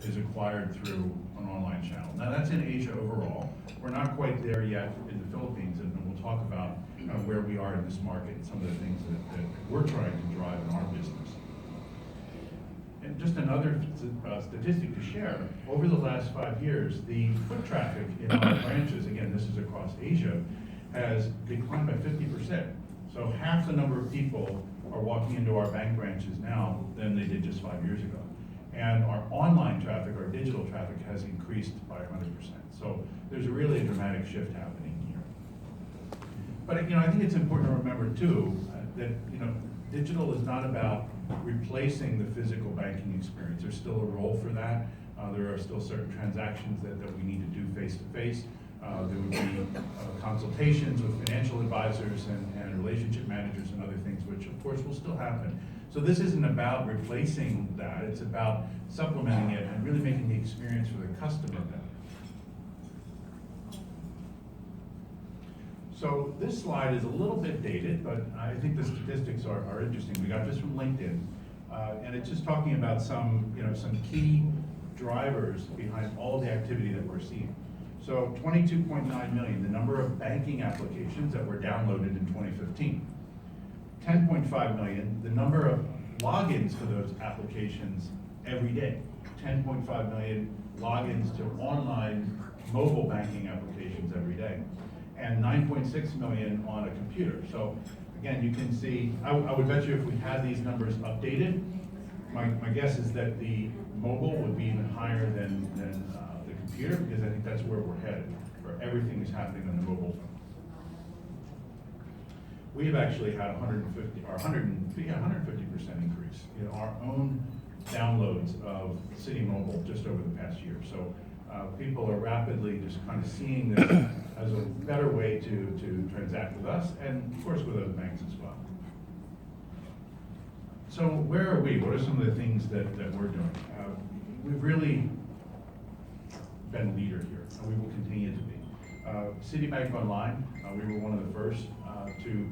is acquired through an online channel. Now that's in Asia overall. We're not quite there yet in the Philippines, and we'll talk about where we are in this market and some of the things that we're trying to drive in our business. And just another statistic to share, over the last 5 years, the foot traffic in our branches, again, this is across Asia, has declined by 50%. So half the number of people are walking into our bank branches now than they did just 5 years ago. And our online traffic, our digital traffic, has increased by 100%. So there's really a dramatic shift happening here. But I think it's important to remember too that digital is not about replacing the physical banking experience. There's still a role for that. There are still certain transactions that we need to do face-to-face. There would be consultations with financial advisors and relationship managers and other things, which of course will still happen. So this isn't about replacing that, it's about supplementing it and really making the experience for the customer better. So this slide is a little bit dated, but I think the statistics are interesting. We got this from LinkedIn, and it's just talking about some key drivers behind all the activity that we're seeing. So 22.9 million, the number of banking applications that were downloaded in 2015. 10.5 million, the number of logins to those applications every day. 10.5 million logins to online mobile banking applications every day. And 9.6 million on a computer. So again, you can see, I would bet you if we had these numbers updated, my guess is that the mobile would be even higher than the computer, because I think that's where we're headed, where everything is happening on the mobile phone. We have actually had 150% increase in our own downloads of Citi Mobile just over the past year. So people are rapidly just kind of seeing this as a better way to transact with us, and of course with other banks as well. So where are we? What are some of the things that we're doing? We've really been a leader here, and we will continue to be. Citibank Online, we were one of the first to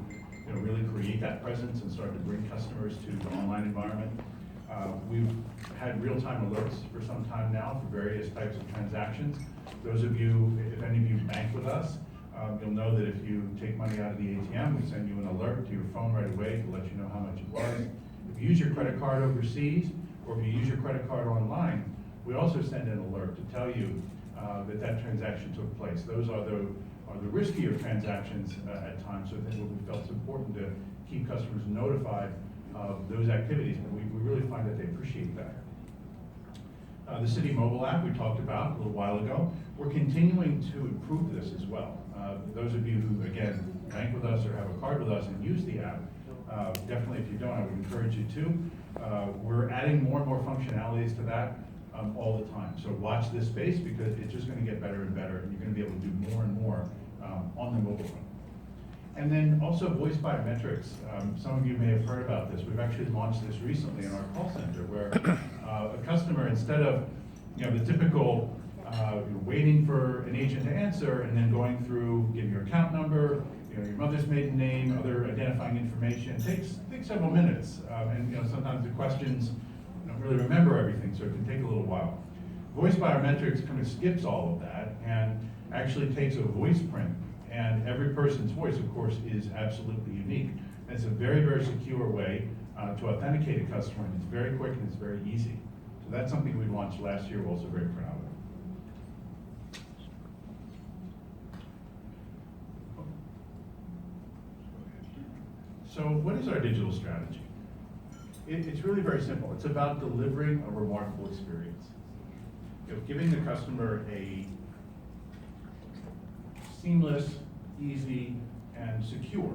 really create that presence and start to bring customers to the online environment. We've had real-time alerts for some time now for various types of transactions. Those of you, if any of you bank with us, you'll know that if you take money out of the ATM, we send you an alert to your phone right away to let you know how much it was. If you use your credit card overseas, or if you use your credit card online, we also send an alert to tell you that transaction took place. Those are the riskier transactions at times, so I think we felt it's important to keep customers notified of those activities, and we really find that they appreciate that. The Citi mobile app we talked about a little while ago, we're continuing to improve this as well. Those of you who, again, bank with us or have a card with us and use the app, definitely if you don't, I would encourage you to. We're adding more and more functionalities to that all the time. So watch this space, because it's just going to get better and better, and you're going to be able to do more and more on the mobile phone. And then also voice biometrics. Some of you may have heard about this. We've actually launched this recently in our call center, where a customer, instead of the typical waiting for an agent to answer and then going through, give your account number, your mother's maiden name, other identifying information, takes several minutes, and sometimes the questions don't really remember everything, so it can take a little while. Voice biometrics kind of skips all of that and actually takes a voice print. And every person's voice, of course, is absolutely unique. And it's a very, very secure way to authenticate a customer, and it's very quick and it's very easy. So that's something we launched last year, we're also very proud of. So what is our digital strategy? It's really very simple. It's about delivering a remarkable experience. Giving the customer a seamless, easy, and secure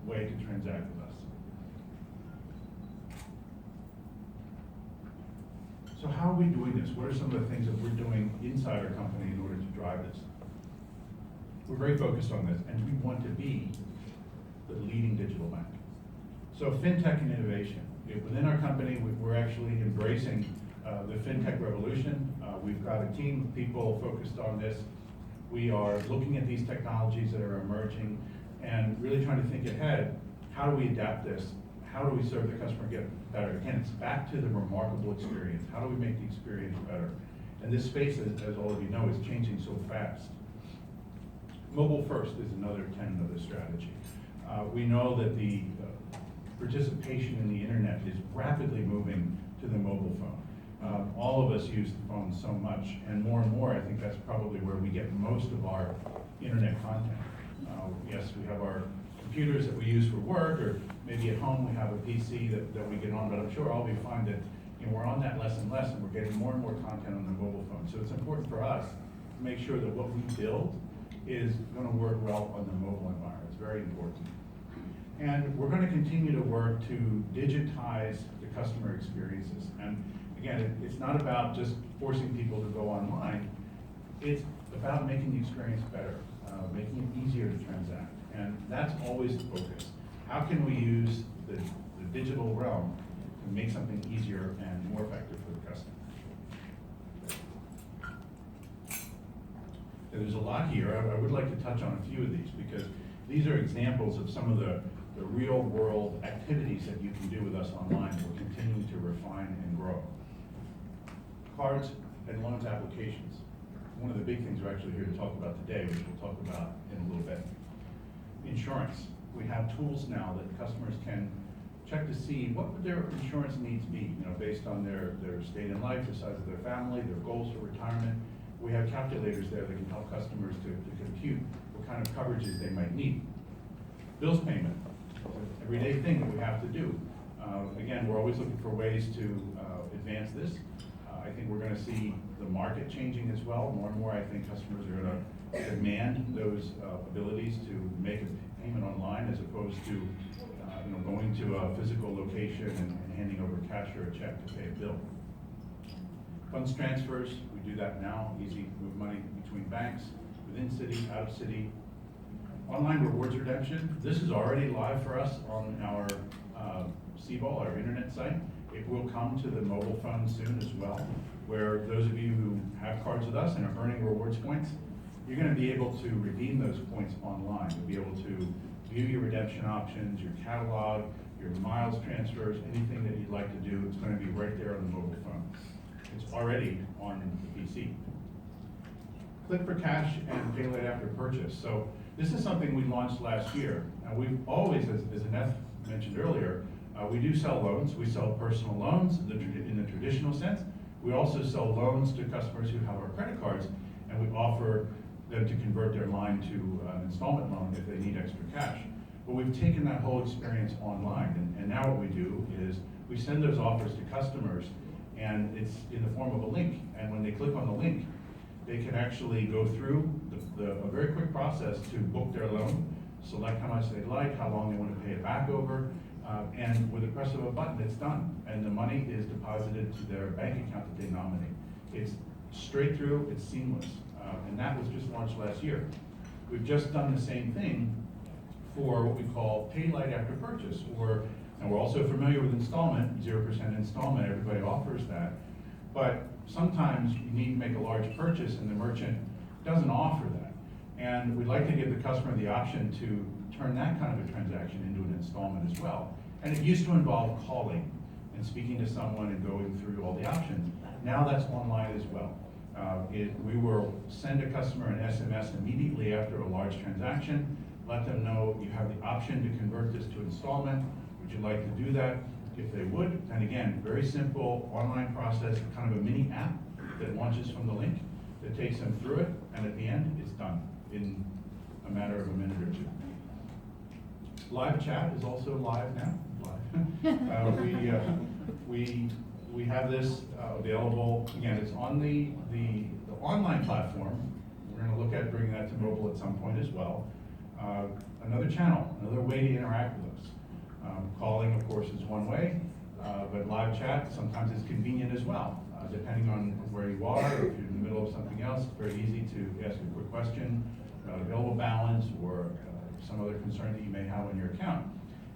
way to transact with us. So how are we doing this? What are some of the things that we're doing inside our company in order to drive this? We're very focused on this, and we want to be the leading digital bank. So fintech and innovation. Within our company, we're actually embracing the fintech revolution. We've got a team of people focused on this. We are looking at these technologies that are emerging and really trying to think ahead. How do we adapt this? How do we serve the customer get better? Again, it's back to the remarkable experience. How do we make the experience better? And this space, as all of you know, is changing so fast. Mobile first is another tenet of the strategy. We know that the participation in the internet is rapidly moving to the mobile phone. All of us use the phone so much, and more, I think that's probably where we get most of our internet content. Yes, we have our computers that we use for work, or maybe at home we have a PC that we get on, but I'm sure all of you find that we're on that less and less, and we're getting more and more content on the mobile phone. So it's important for us to make sure that what we build is going to work well on the mobile environment. It's very important. And we're going to continue to work to digitize the customer experiences. And again, it's not about just forcing people to go online. It's about making the experience better, making it easier to transact. And that's always the focus. How can we use the digital realm to make something easier and more effective for the customer? And there's a lot here. I would like to touch on a few of these, because these are examples of some of the real world activities that you can do with us online. We're continuing to refine and grow. Cards and loans applications. One of the big things we're actually here to talk about today, which we'll talk about in a little bit. Insurance. We have tools now that customers can check to see what would their insurance needs be, based on their state in life, the size of their family, their goals for retirement. We have calculators there that can help customers to compute what kind of coverages they might need. Bills payment, everyday thing that we have to do. Again, we're always looking for ways to advance this. I think we're going to see the market changing as well. More and more, I think customers are going to demand those abilities to make a payment online, as opposed to going to a physical location and handing over cash or a check to pay a bill. Funds transfers, we do that now. Easy, move money between banks, within city, out of city. Online rewards redemption, this is already live for us on our CBOL, our internet site. It will come to the mobile phone soon as well, where those of you who have cards with us and are earning rewards points, you're going to be able to redeem those points online. You'll be able to view your redemption options, your catalog, your miles transfers, anything that you'd like to do. It's going to be right there on the mobile phone. It's already on the PC. Click for cash and pay later after purchase. So this is something we launched last year. Now we've always, as Annette mentioned earlier, we do sell loans. We sell personal loans in the traditional sense. We also sell loans to customers who have our credit cards, and we offer them to convert their line to an installment loan if they need extra cash. But we've taken that whole experience online, and now what we do is we send those offers to customers, and it's in the form of a link. And when they click on the link, they can actually go through a very quick process to book their loan, select how much they'd like, how long they want to pay it back over, and with the press of a button, it's done. And the money is deposited to their bank account that they nominate. It's straight through, it's seamless. And that was just launched last year. We've just done the same thing for what we call pay light after purchase, and we're also familiar with installment, 0% installment, everybody offers that. But sometimes you need to make a large purchase and the merchant doesn't offer that. And we'd like to give the customer the option to turn that kind of a transaction into an installment as well. And it used to involve calling and speaking to someone and going through all the options. Now that's online as well. We will send a customer an SMS immediately after a large transaction, let them know you have the option to convert this to installment. Would you like to do that? If they would, and again, very simple online process, kind of a mini app that launches from the link that takes them through it, and at the end, it's done in a matter of a minute or two. Live chat is also live now. We have this available. Again, it's on the online platform. We're going to look at bringing that to mobile at some point as well. Another channel, another way to interact with us. Calling, of course, is one way, but live chat sometimes is convenient as well. Depending on where you are, or if you're in the middle of something else, it's very easy to ask a quick question about available balance or some other concern that you may have on your account.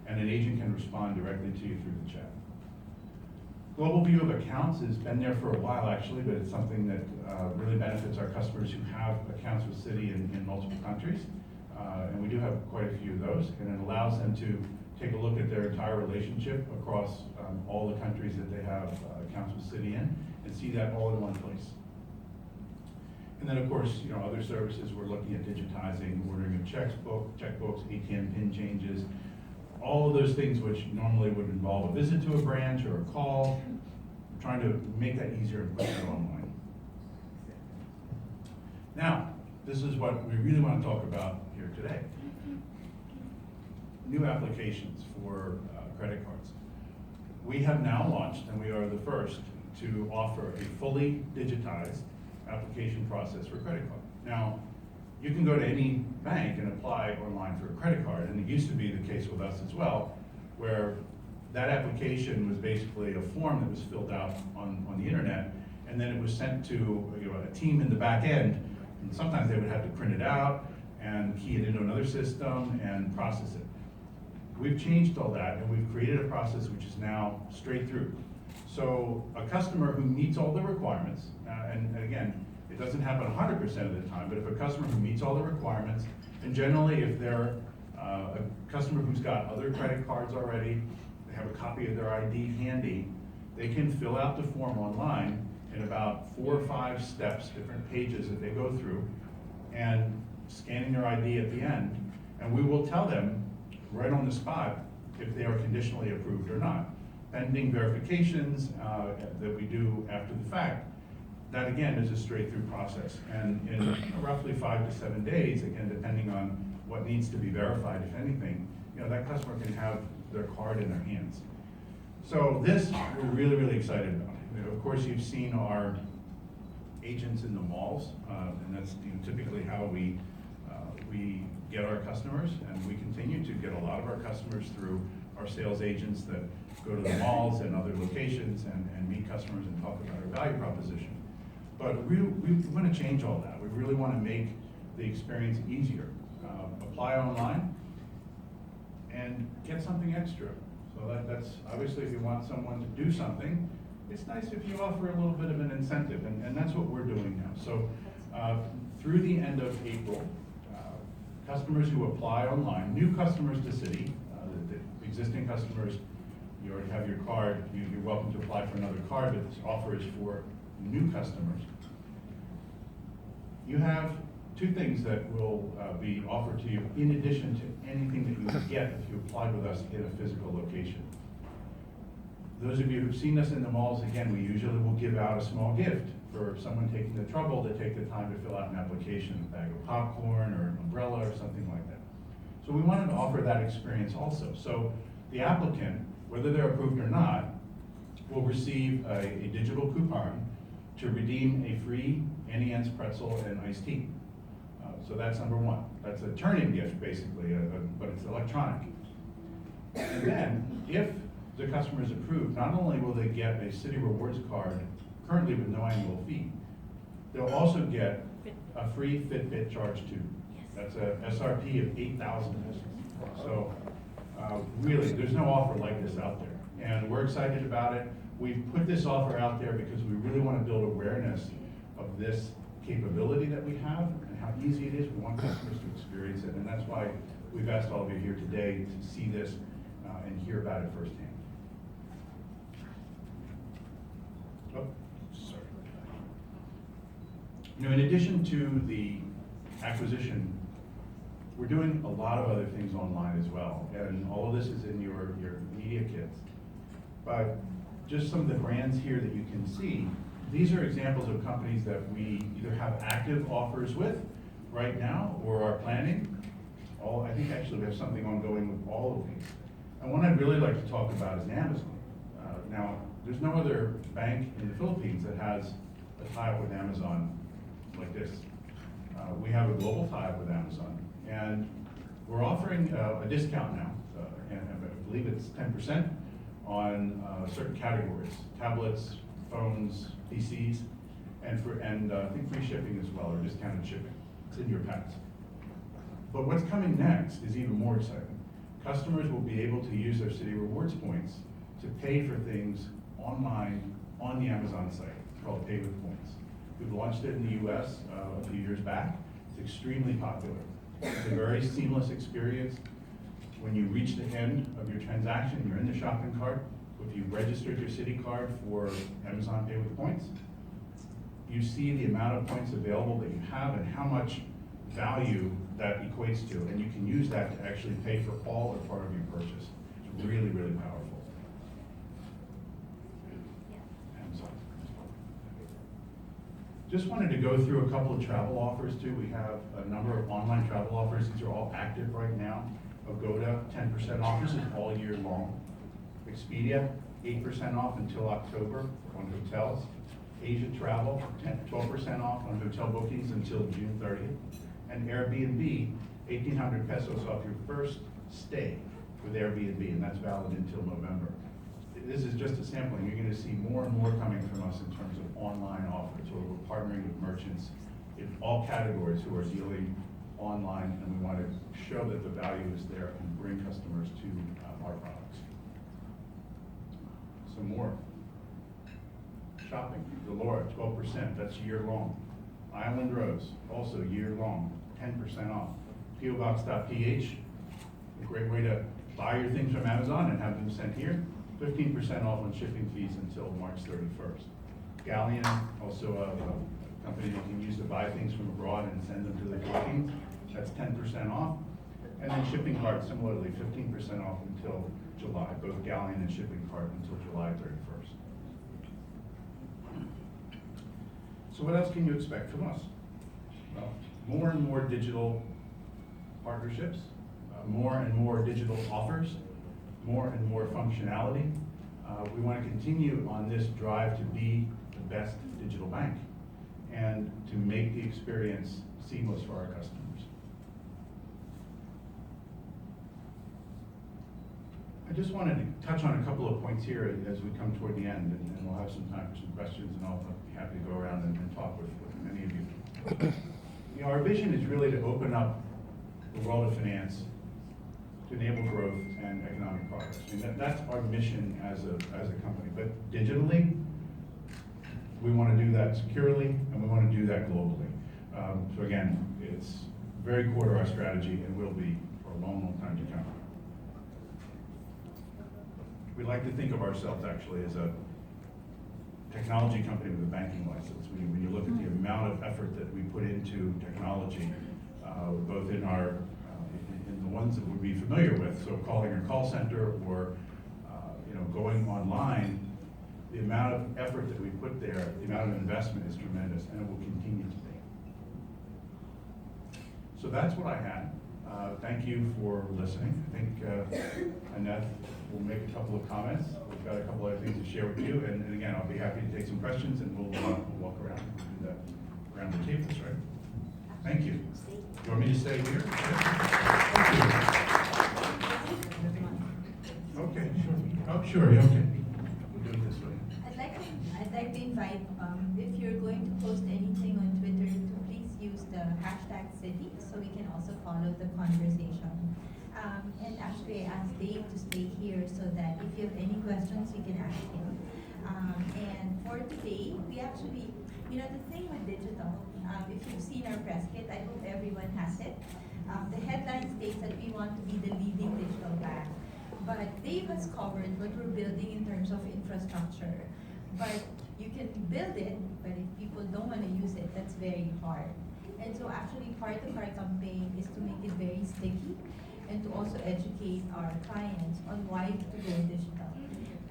And an agent can respond directly to you through the chat. Global view of accounts has been there for a while actually, but it's something that really benefits our customers who have accounts with Citi in multiple countries. And we do have quite a few of those, and it allows them to take a look at their entire relationship across all the countries that they have accounts with Citi in, and see that all in one place. And then, of course, other services, we're looking at digitizing, ordering of checkbooks, ATM pin changes, all of those things which normally would involve a visit to a branch or a call, trying to make that easier and quicker online. Now, this is what we really want to talk about here today. New applications for credit cards. We have now launched, and we are the first to offer a fully digitized application process for credit card. Now, you can go to any bank and apply online for a credit card, and it used to be the case with us as well, where that application was basically a form that was filled out on the internet, and then it was sent to a team in the back end, and sometimes they would have to print it out and key it into another system and process it. We've changed all that, and we've created a process which is now straight through. So a customer who meets all the requirements, and again, it doesn't happen 100% of the time, but if a customer who meets all the requirements, and generally if they're a customer who's got other credit cards already, they have a copy of their ID handy, they can fill out the form online in about 4 or 5 steps, different pages that they go through, and scanning their ID at the end, and we will tell them right on the spot if they are conditionally approved or not. Pending verifications that we do after the fact, that again is a straight through process. And in roughly 5 to 7 days, again, depending on what needs to be verified, if anything, that customer can have their card in their hands. So this, we're really, really excited about. Of course, you've seen our agents in the malls, and that's typically how we get our customers, and we continue to get a lot of our customers through our sales agents that go to the malls and other locations and meet customers and talk about our value proposition. But we want to change all that. We really want to make the experience easier. Apply online and get something extra. So that's obviously, if you want someone to do something, it's nice if you offer a little bit of an incentive, and that's what we're doing now. So through the end of April, customers who apply online, new customers to Citi, the existing customers, you already have your card, you're welcome to apply for another card, but this offer is for new customers. You have 2 things that will be offered to you in addition to anything that you would get if you applied with us in a physical location. Those of you who've seen us in the malls, again, we usually will give out a small gift for someone taking the trouble to take the time to fill out an application, a bag of popcorn or an umbrella or something like that. So we wanted to offer that experience also. So the applicant, whether they're approved or not, will receive a digital coupon to redeem a free Annie Ann's pretzel and iced tea. So that's number 1. That's a turn-in gift, basically, but it's electronic. And then, if the customer is approved, not only will they get a Citi Rewards card, currently with no annual fee, they'll also get a free FitBit charge tube. That's a SRP of 8,000 pesos. So really, there's no offer like this out there. And we're excited about it. We've put this offer out there because we really want to build awareness of this capability that we have and how easy it is. We want customers to experience it. And that's why we've asked all of you here today to see this and hear about it firsthand. Oh, sorry. In addition to the acquisition, we're doing a lot of other things online as well, and all of this is in your media kits. But just some of the brands here that you can see, these are examples of companies that we either have active offers with right now or are planning. I think actually we have something ongoing with all of these. And one I'd really like to talk about is Amazon. Now, there's no other bank in the Philippines that has a tie-up with Amazon like this. We have a global tie-up with Amazon, and we're offering a discount now, and I believe it's 10% on certain categories: tablets, phones, PCs, and I think free shipping as well, or discounted shipping. It's in your packs. But what's coming next is even more exciting. Customers will be able to use their Citi Rewards points to pay for things online on the Amazon site. It's called Pay with Points. We've launched it in the US a few years back. It's extremely popular. It's a very seamless experience. When you reach the end of your transaction, you're in the shopping cart. If you registered your Citi card for Amazon Pay with Points, you see the amount of points available that you have and how much value that equates to, and you can use that to actually pay for all or part of your purchase. It's really, really powerful. Just wanted to go through a couple of travel offers too. We have a number of online travel offers. These are all active right now. Agoda, 10% off. This is all year long. Expedia, 8% off until October on hotels. Asia Travel, 12% off on hotel bookings until June 30th. And Airbnb, 1,800 pesos off your first stay with Airbnb, and that's valid until November. This is just a sampling. You're going to see more and more coming from us in terms of online offers, where we're partnering with merchants in all categories who are dealing online, and we want to show that the value is there and bring customers to our products. Some more. Shopping, Delora, 12%, that's year long. Island Rose, also year long, 10% off. POBox.PH, a great way to buy your things from Amazon and have them sent here. 15% off on shipping fees until March 31st. Galleon, also a company that you can use to buy things from abroad and send them to the Philippines. That's 10% off. And then Shipping Cart, similarly, 15% off until July, both Galleon and Shipping Cart until July 31st. So what else can you expect from us? Well, more and more digital partnerships, more and more digital offers, more and more functionality. We want to continue on this drive to be the best digital bank and to make the experience seamless for our customers. I just wanted to touch on a couple of points here as we come toward the end, and we'll have some time for some questions, and I'll be happy to go around and talk with many of you. You know, our vision is really to open up the world of finance to enable growth and economic progress. I mean, that's our mission as a company. But digitally, we want to do that securely, and we want to do that globally. So again, it's very core to our strategy and will be for a long, long time to come. We like to think of ourselves actually as a technology company with a banking license. When you look at the amount of effort that we put into technology, both in our in the ones that we'd be familiar with, so calling your call center or going online, the amount of effort that we put there, the amount of investment is tremendous, and it will continue to be. So that's what I had. Thank you for listening. I think Annette will make a couple of comments. We've got a couple other things to share with you, and again, I'll be happy to take some questions, and we'll walk around and do that around the tables, right? Thank you. You want me to stay here? Thank you. Okay, sure. Oh, sure, yeah, okay. We'll do it this way. I'd like to invite, if you're going to post anything on Twitter, to please use the hashtag Citi so we can also follow the conversation. And actually, I asked Dave to stay here so that if you have any questions, you can ask him. And for today, we actually, the thing with digital, if you've seen our press kit, I hope everyone has it. The headline states that we want to be the leading digital bank. But Dave has covered what we're building in terms of infrastructure. But you can build it, but if people don't want to use it, that's very hard. And so actually part of our campaign is to make it very sticky and to also educate our clients on why to go digital.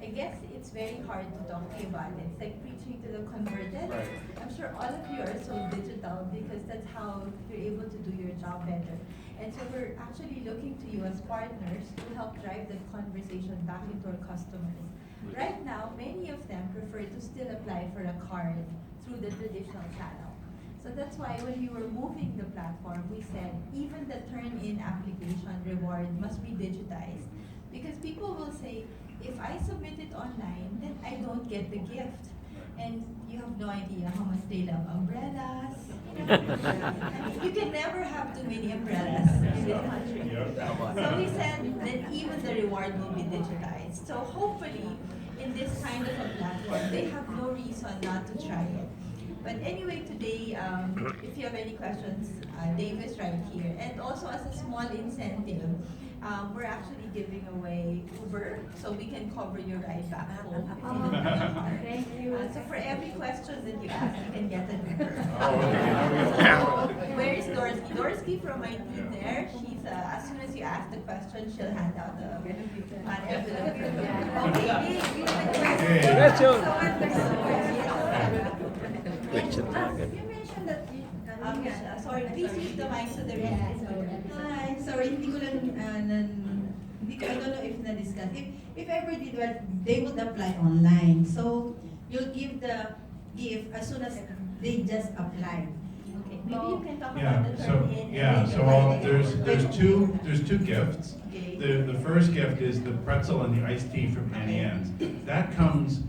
I guess it's very hard to talk to you about it. It's like preaching to the converted. Right. I'm sure all of you are so digital because that's how you're able to do your job better. And so we're actually looking to you as partners to help drive the conversation back into our customers. Right now, many of them prefer to still apply for a card through the traditional channel. So that's why when we were moving the platform, we said even the turn-in application reward must be digitized. Because people will say, if I submit it online, then I don't get the gift. And you have no idea how much they love umbrellas. I mean, you can never have too many umbrellas in this country. So we said that even the reward will be digitized. So hopefully, in this kind of a platform, they have no reason not to try it. But anyway, today, if you have any questions, Dave is right here. And also as a small incentive, we're actually giving away Uber, so we can cover your ride back home. Thank you. So for every question that you ask, you can get an Uber. Oh, okay. Where is Dorsky? Dorsky from my team there. She's as soon as you ask the question, she'll hand out the envelope. Okay, Hey. Question. You mentioned that you, Sorry, please use the mic so the rest is heard. Hi, sorry, hindi ko lang, hindi ko, I don't know if na-discuss. If ever did well, they would apply online. So, you'll give the gift as soon as they just apply. Okay, maybe you can talk Yeah, about the so, turn in. yeah, so there's two gifts. Okay. The first gift is the pretzel and the iced tea from Annie Ann's. That comes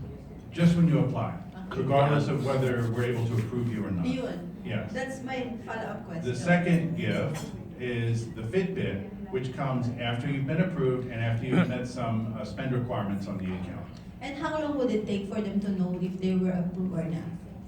just when you apply, regardless of whether we're able to approve you or not. Yun. Yes. That's my follow-up question. The second gift is the FitBit, which comes after you've been approved and after you've met some spend requirements on the account. And how long would it take for them to know if they were approved or not?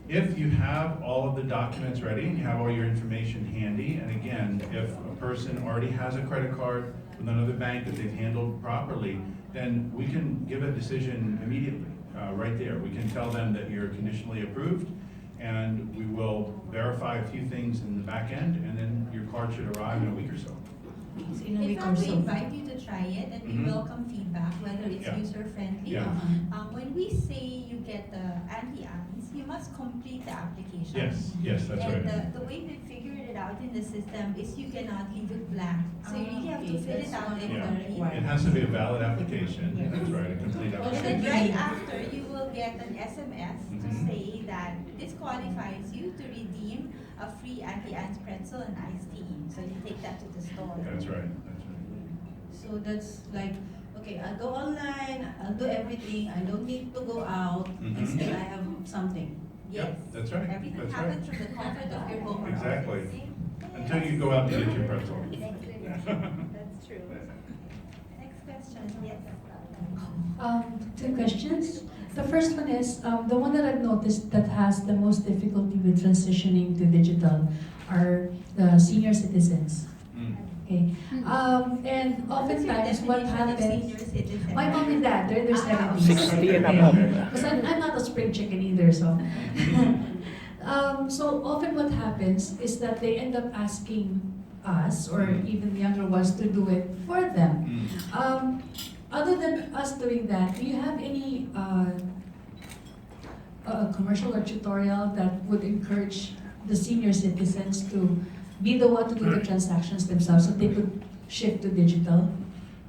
If you have all of the documents ready and you have all your information handy, and again, if a person already has a credit card with another bank that they've handled properly, then we can give a decision immediately, right there. We can tell them that you're conditionally approved, and we will verify a few things in the back end, and then your card should arrive in a week or so. So in a In week fact, or we so. invite you to try it, and we Mhm. welcome feedback, whether it's Yeah. user-friendly. Yeah. When we say you get the anti-ants, you must complete the application. Yes, that's And right. the way we figured it out in the system is you cannot leave it blank. So you really have to Okay, fill it that's out one and of the complete. It has to be a valid application, that's right, a complete And application. then right after, you will get an SMS to Mhm. say that this qualifies you to redeem a free anti-ants pretzel and iced tea. So you take that to the store. That's right, that's right. So that's like, okay, I'll go online, I'll do everything, I don't need to go out, and Mhm. still I have something. Yes. Yep, that's right, Everything that's happens right. from the comfort of your home. or Exactly. office. Until you go out to get your pretzel. That's true. Next question, yes. Two questions. The first one is, the one that I've noticed that has the most difficulty with transitioning to digital are the senior citizens. Mm. Okay. And What's your oftentimes what definition of senior happens, citizen? my mom and dad, they're in their Ah, 70s. 60 and above. Because I'm not a spring chicken either, so. So often what happens is that they end up asking us, or even the younger ones, to do it for them. Mm. Other than us doing that, do you have any commercial or tutorial that would encourage the senior citizens to be the one to do the transactions themselves so they could shift to digital?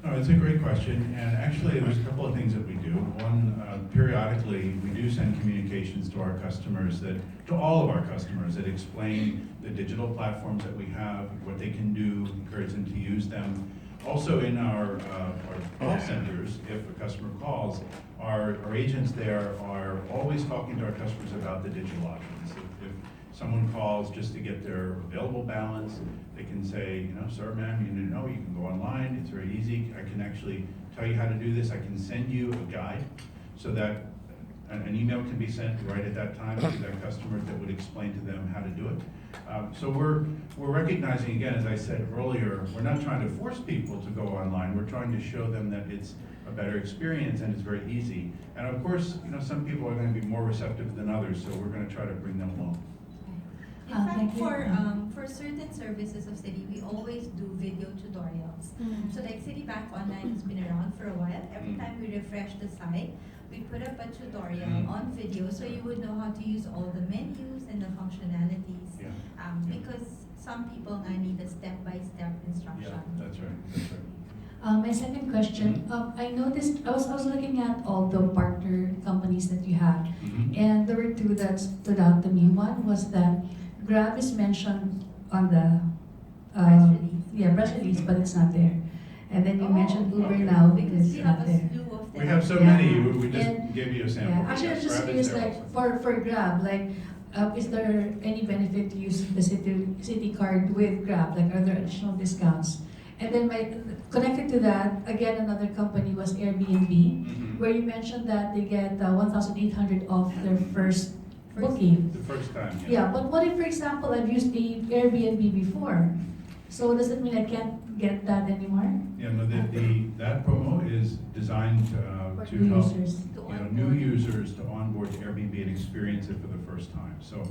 No, it's a great question, and actually, there's a couple of things that we do. One, periodically, we do send communications to our customers to all of our customers that explain the digital platforms that we have, what they can do, encourage them to use them. Also in our call centers, if a customer calls, our agents there are always talking to our customers about the digital options. If someone calls just to get their available balance, they can say, sir, ma'am, you need to know, you can go online, it's very easy. I can actually tell you how to do this. I can send you a guide so that an email can be sent right at that time to that customer that would explain to them how to do it. So we're recognizing, again, as I said earlier, we're not trying to force people to go online. We're trying to show them that it's a better experience and it's very easy. And of course, some people are going to be more receptive than others, so we're going to try to bring them along. In fact, Thank you. for certain services of Citi, we always do video tutorials. So like Citibank Online has been around for a while. Every Mm. time we refresh the site, we put up a tutorial Mm. on video so you would know how to use all the menus and the functionalities. Yeah. Because some people need a step-by-step instruction. Yeah, that's right, that's right. My second question, I noticed, I was looking at all the partner companies that you have, Mhm. and there were two that stood out to me. One was that Grab is mentioned on the Press release. press release, but it's not there. And then you Oh, mentioned Uber okay. now, Because it's we have not a there. slew of them. We have so Yeah. many, we just And- gave you a sample. Yeah, actually, I was just Grab curious, is there like, also. for Grab, like, is there any benefit to use the Citi card with Grab? Like, are there additional discounts? And then connected to that, again, another company was Airbnb, Mhm. where you mentioned that they get 1,800 off their first booking. The first time, Yeah, but what if, for example, I've used the Airbnb before? So does it mean I can't get that anymore? Yeah, no, that promo is designed For to new help, users. new users to onboard to Airbnb and experience it for the first time. So,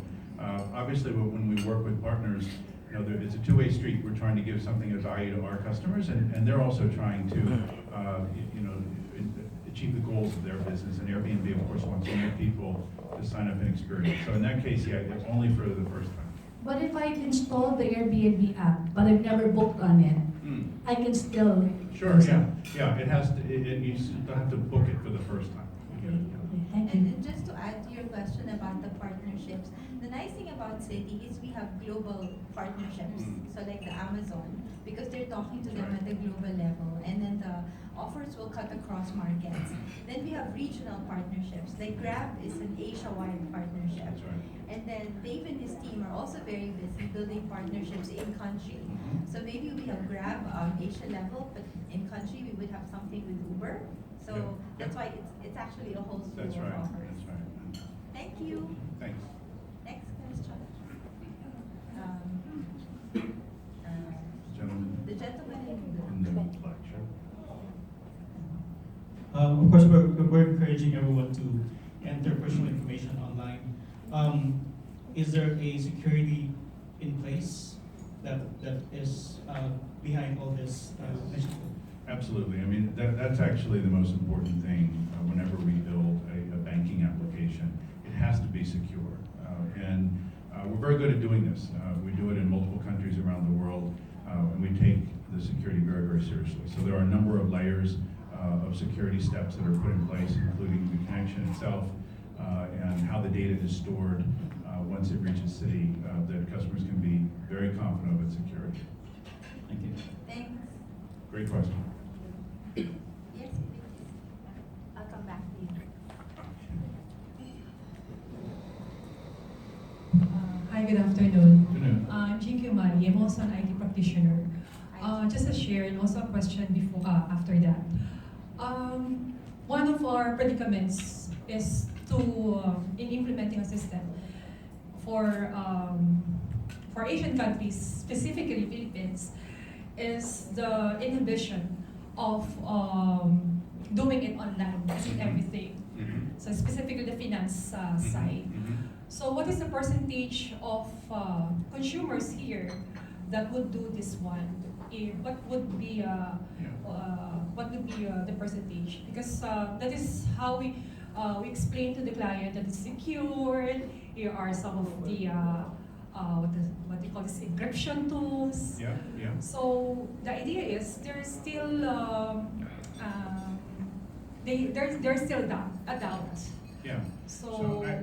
obviously, when we work with partners, it's a two-way street. We're trying to give something of value to our customers, and they're also trying to, achieve the goals of their business. And Airbnb, of course, wants more people to sign up and experience. So in that case, yeah, it's only for the first time. But if I've installed the Airbnb app, but I've never booked on it, I can still. Sure, yeah, it has to, you still have to book it for the first time. Okay, thank you. And just to add to your question about the partnerships, the nice thing about Citi is we have global partnerships. So like the Amazon, because they're talking to them at the global level, and then the offers will cut across markets. Then we have regional partnerships, like Grab is an Asia-wide partnership. That's right. And then Dave and his team are also very busy building partnerships in country. So maybe we have Grab Asia level, but in country we would have something with Uber. So Yeah. that's why it's actually a whole slew That's of right, offers. that's right. Thank you. Thanks. Next question. Gentlemen The gentleman in in blue. the black shirt. Of course, we're encouraging everyone to enter personal information online. Is there a security in place that is behind all this initiative? Absolutely. I mean, that's actually the most important thing whenever we build a banking application. It has to be secure. And we're very good at doing this. We do it in multiple countries around the world, and we take the security very, very seriously. So there are a number of layers of security steps that are put in place, including the connection itself and how the data is stored once it reaches Citi, that customers can be very confident of its security. Thank you. Thanks. Great question. Yes, please. I'll come back to you. Hi, good afternoon. Good afternoon. I'm Jinky Mari. I'm also an IT practitioner. Just a share and also a question before after that. One of our predicaments is to in implementing a system for Asian countries, specifically Philippines, is the inhibition of doing it online, using everything. So specifically the finance side. So what is the percentage of consumers here that would do this one? What would be the percentage? Because that is how we explain to the client that it's secured. Here are some of the what they call this encryption tools. Yeah. So the idea is there's still there's still a doubt. Yeah. So I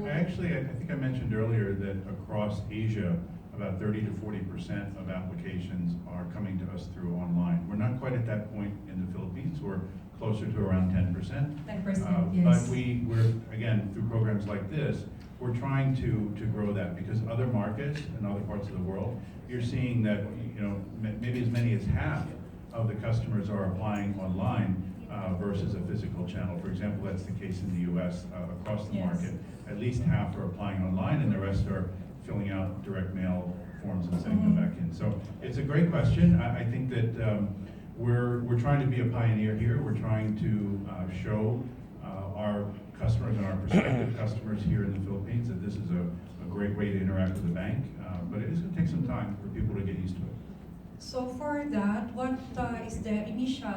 think I mentioned earlier that across Asia, about 30 to 40% of applications are coming to us through online. We're not quite at that point in the Philippines. We're closer to around 10%. 10%, yes. But we're, again, through programs like this, we're trying to grow that, because other markets in other parts of the world, you're seeing that, maybe as many as half of the customers are applying online versus a physical channel. For example, that's the case in the US across the Yes. market. At least half are applying online, and the rest are filling out direct mail forms and sending them back in. So it's a great question. I think that we're trying to be a pioneer here. We're trying to show our customers and our prospective customers here in the Philippines that this is a great way to interact with the bank. But it is going to take some time for people to get used to it. So for that, what is the initial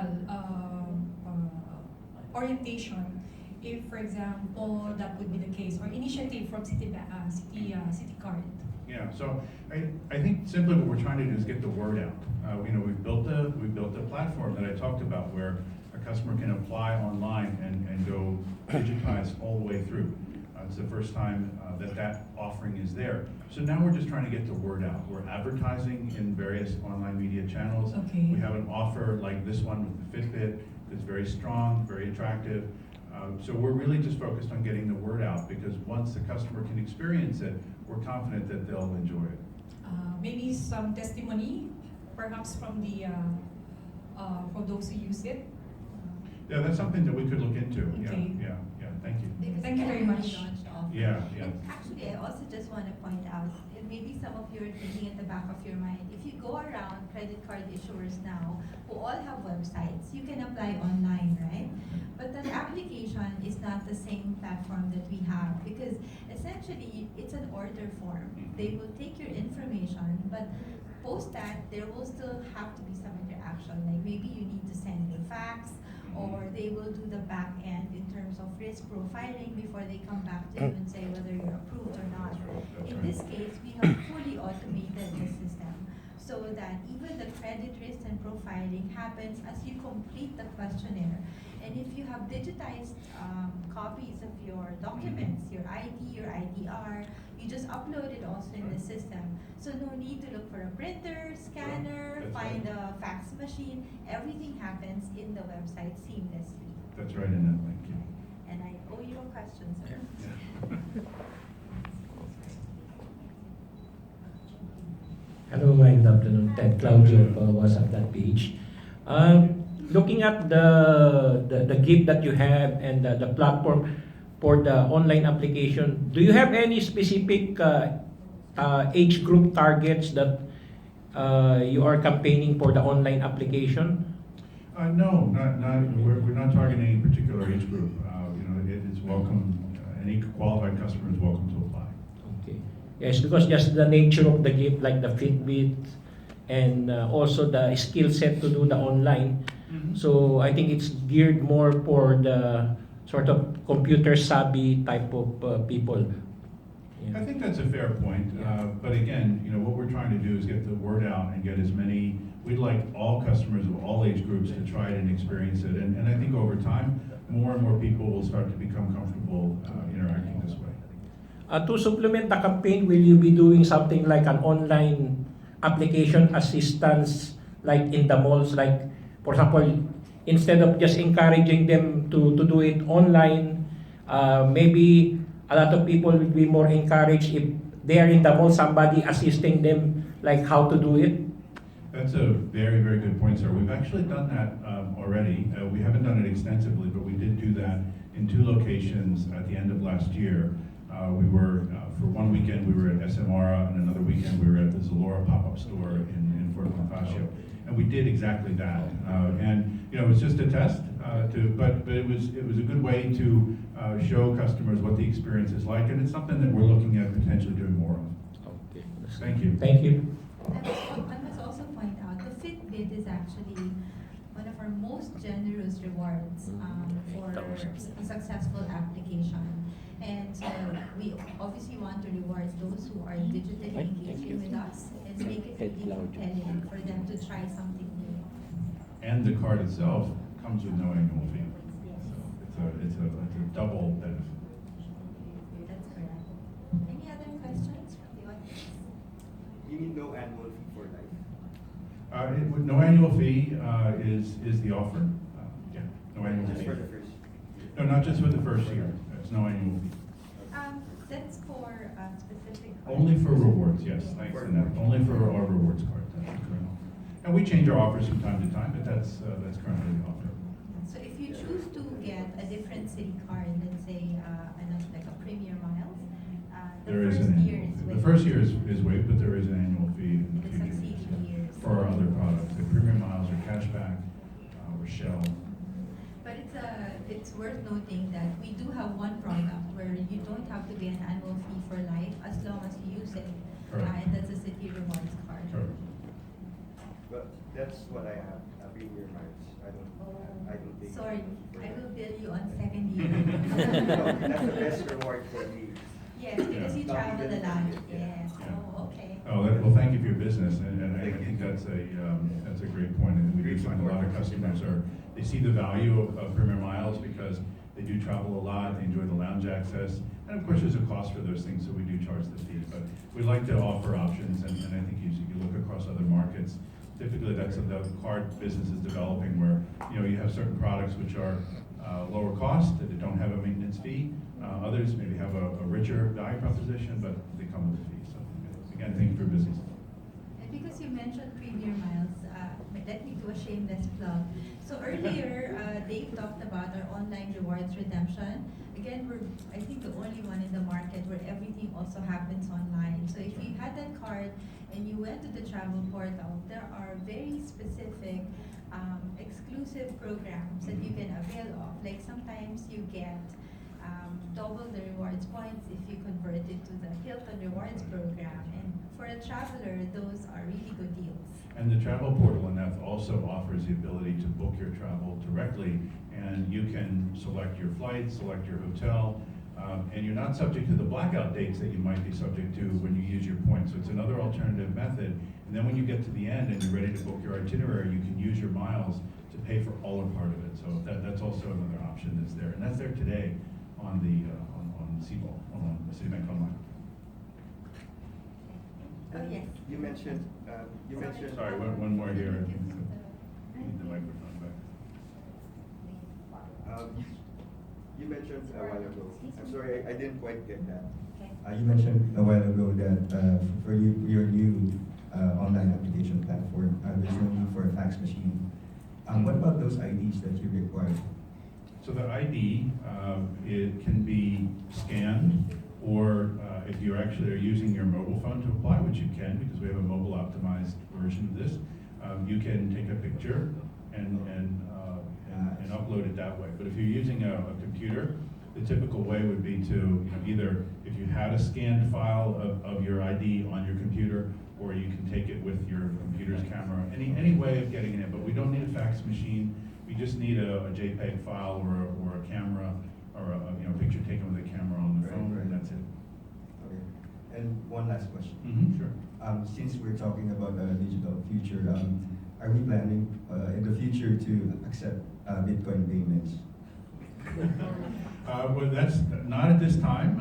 orientation, if, for example, that would be the case, or initiative from Citi Card? Yeah, so I think simply what we're trying to do is get the word out. We've built a platform that I talked about where a customer can apply online and go digitized all the way through. It's the first time that offering is there. So now we're just trying to get the word out. We're advertising in various online media channels. Okay. We have an offer like this one with the FitBit that's very strong, very attractive. So we're really just focused on getting the word out, because once the customer can experience it, we're confident that they'll enjoy it. Maybe some testimony, perhaps from the from those who use it. Yeah, that's something that we could look into. Okay. Yeah, thank you. Because Thank you very much. we launched off. Yeah. And actually, actually, I also just want to point out, and maybe some of you are thinking at the back of your mind, if you go around credit card issuers now, who all have websites, you can apply online, right? But that application is not the same platform that we have, because essentially, it's an order form. They will take your information, but post that, there will still have to be some interaction, like maybe you need to send a fax, or they will do the back end in terms of risk profiling before they come back to you and say whether you're approved or not. In this case, we have fully automated the system so that even the credit risk and profiling happens as you complete the questionnaire. And if you have digitized copies of your documents, your ID, your IDR, you just upload it also in the system. So no need to look for a printer, scanner, That's find right. a fax machine. Everything happens in the website seamlessly. That's right in that link. And I owe you a question, sir. Hello, good afternoon. Ted Claudio of Wazzup.PH. Looking at the gift that you have and the platform for the online application, do you have any specific age group targets that you are campaigning for the online application? No, we're not targeting any particular age group. It's welcome, any qualified customer is welcome to apply. Okay. Yes, because just the nature of the gift, like the FitBit, and also the skill set to do the online. So I think it's geared more for the sort of computer savvy type of people. I think that's a fair point, but again, what we're trying to do is get the word out and get as many, we'd like all customers of all age groups to try it and experience it, and I think over time, more and more people will start to become comfortable interacting this way. To supplement the campaign, will you be doing something like an online application assistance, like in the malls, like, for example, instead of just encouraging them to do it online, maybe a lot of people will be more encouraged if they are in the mall, somebody assisting them, like how to do it? That's a very, very good point, sir. We've actually done that already. We haven't done it extensively, but we did do that in 2 locations at the end of last year. We were, for one weekend, we were at SMR, and another weekend we were at the Zalora pop-up store in Fort Bonifacio. And we did exactly that. And it was just a test, but it was a good way to show customers what the experience is like, and it's something that we're looking at potentially doing more of. Okay. Thank you. Thank you. I must also point out, the FitBit is actually one of our most generous rewards for a successful application. And so we obviously want to reward those who are digitally engaging with us and make it really compelling for them to try something new. And the card itself comes with no annual fee. So it's a double benefit. That's correct. Any other questions from the audience? You mean no annual fee for life? No annual fee is the offer. Yeah, no annual Just fee. for the first? No, not just for the first year. It's no annual fee. That's for specific. Only for rewards, yes. Thanks, Annette. Only for our rewards card. That's correct. And we change our offers from time to time, but that's currently the offer. So if you choose to get a different city card, let's say like a Premier Miles, There is the first an year annual is fee. waived. The first year is waived, but there is an annual fee in the The future succeeding years. for our other products, like Premium Miles or Cashback or Shell. But it's worth noting that we do have one product where you don't have to pay an annual fee for life as long as you use it. Correct. And that's a Citi Rewards card. Sure. But that's what I have, Premier Miles. I don't think. Sorry, I will bill you on second year. No, that's the best reward for me. Yes, because you Not travel even a lot. yeah. Yes. Yeah. Oh, okay. Well, thank you for your business, and I think that's a great point, and we do find a lot of customers they see the value of Premier Miles because they do travel a lot, they enjoy the lounge access, and of course there's a cost for those things, so we do charge the fee, but we like to offer options, and I think you look across other markets, typically that's the card business is developing where, you have certain products which are lower cost, that don't have a maintenance fee, others maybe have a richer value proposition, but they come with a fee, so again, thank you for your business. And because you mentioned Premier Miles, let me do do a shameless plug. So earlier, Dave talked about our online rewards redemption. Again, we're, I think, the only one in the market where everything also happens online. So if you had that card and you went to the travel portal, there are very specific exclusive programs that you can avail of. Like sometimes you get double the rewards points if you convert it to the Hilton Rewards program. And for a traveler, those are really good deals. And the travel portal in that also offers the ability to book your travel directly, and you can select your flight, select your hotel, and you're not subject to the blackout dates that you might be subject to when you use your points. So it's another alternative method. And then when you get to the end and you're ready to book your itinerary, you can use your miles to pay for all or part of it. So that's also another option that's there, and that's there today on the on Cbol, on the Citibank Online. Oh, yes. You mentioned, Sorry, one more here. Need the microphone back. You mentioned a while ago, I'm sorry, I didn't quite get that. Okay. You mentioned a while ago that for your new online application platform, there's no need for a fax machine. What about those IDs that you require? So the ID, it can be scanned, or if you actually are using your mobile phone to apply, which you can because we have a mobile optimized version of this, you can take a picture and upload it that way. But if you're using a computer, the typical way would be to either, if you had a scanned file of your ID on your computer, or you can take it with your computer's camera, any way of getting it in. But we don't need a fax machine. We just need a JPEG file or a camera or a picture taken with a camera on the phone, and that's it. Okay. And one last question. Sure. Since we're talking about a digital future, are we planning in the future to accept Bitcoin payments? Well, that's not at this time,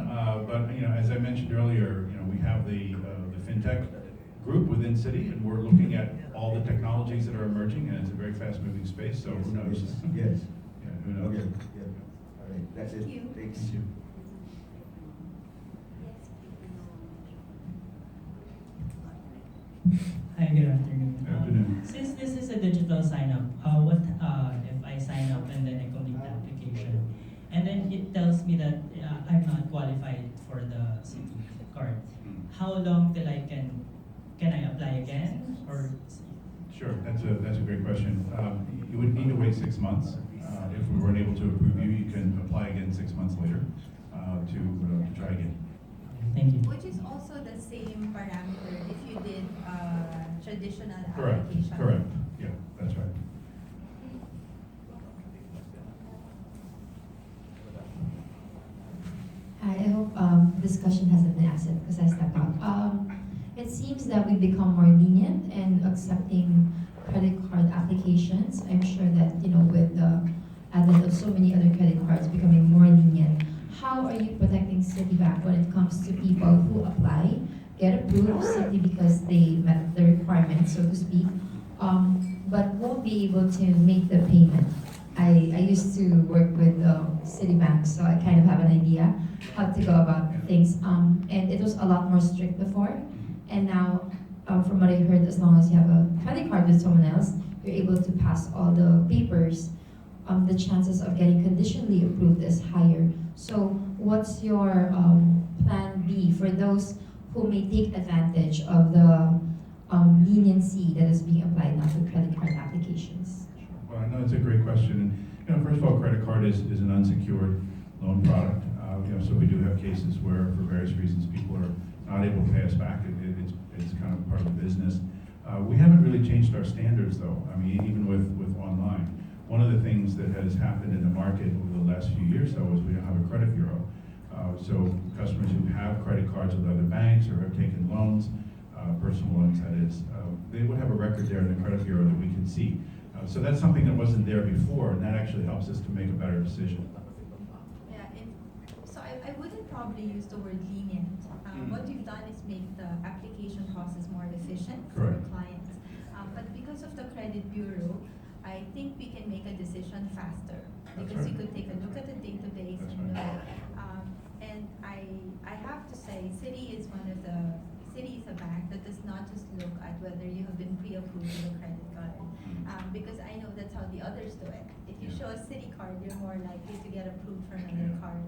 but as I mentioned earlier, we have the fintech group within Citi, and we're looking at all the technologies that are emerging, and it's a very fast-moving space. So who knows? Yes. Yeah, who knows? Okay. Yeah. All right. That's it. Thank you. Thanks. Thank you. Hi, good afternoon. Good afternoon. Since this is a digital sign-up, what if I sign up and then I complete the application, and then it tells me that I'm not qualified for the Citi card? How long till I can I apply again, or? Sure, that's a great question. You would need to wait 6 months. If we weren't able to approve you, you can apply again 6 months later to try again. Thank you. Which is also the same parameter if you did traditional Correct. application. Correct. Yeah, that's right. Hi, I hope discussion hasn't been absent because I stepped out. It seems that we've become more lenient in accepting credit card applications. I'm sure that, with the advent of so many other credit cards becoming more lenient, how are you protecting Citibank when it comes to people who apply, get approved simply because they met the requirements, so to speak, but won't be able to make the payment? I used to work with Citibank, so I kind of have an idea how to go about things. And it was a lot more strict before. And now, from what I heard, as long as you have a credit card with someone else, you're able to pass all the papers. The chances of getting conditionally approved is higher. So what's your plan B for those who may take advantage of the leniency that is being applied now to credit card applications? Well, I know it's a great question. And first of all, credit card is an unsecured loan product. So we do have cases where, for various reasons, people are not able to pay us back. It's kind of part of the business. We haven't really changed our standards, though. I mean, even with online. One of the things that has happened in the market over the last few years, though, is we have a credit bureau. So customers who have credit cards with other banks or have taken loans, personal loans that is, they would have a record there in the credit bureau that we can see. So that's something that wasn't there before, and that actually helps us to make a better decision. Yeah, so I wouldn't probably use the word lenient. What we've done is make the application process more efficient for Correct. clients. But because of the credit bureau, I think we can make a decision faster. That's Because right. you could take a look at the database That's and right. know. And I have to say, Citi is a bank that does not just look at whether you have been pre-approved with a credit card. Because I know that's how the others do it. If you show a Citi card, you're more likely to get approved for another card.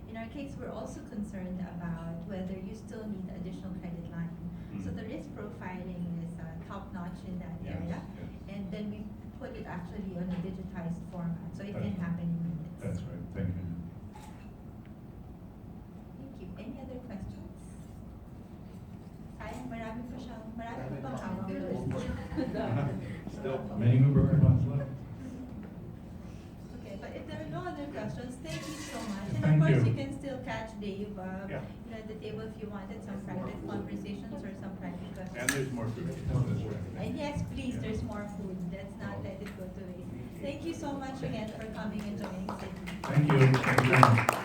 In our case, we're also concerned about whether you still need additional credit line. So the risk profiling is top-notch in that area. And then we put it actually on a digitized format, so it can happen in minutes. That's right, thank you. Thank you. Any other questions? Sayang, marami pa bang hawak Still. Many more broken bonds left. Okay, but if there are no other questions, thank you so much. And of Thank course, you. you can still catch Dave, Yeah. at the table if you wanted some private conversations or some private questions. And there's more food. That's right. And yes, please, there's more food. Let's not let it go to waste. Thank you so much again for coming and joining Citi. Thank you. Thank you very much.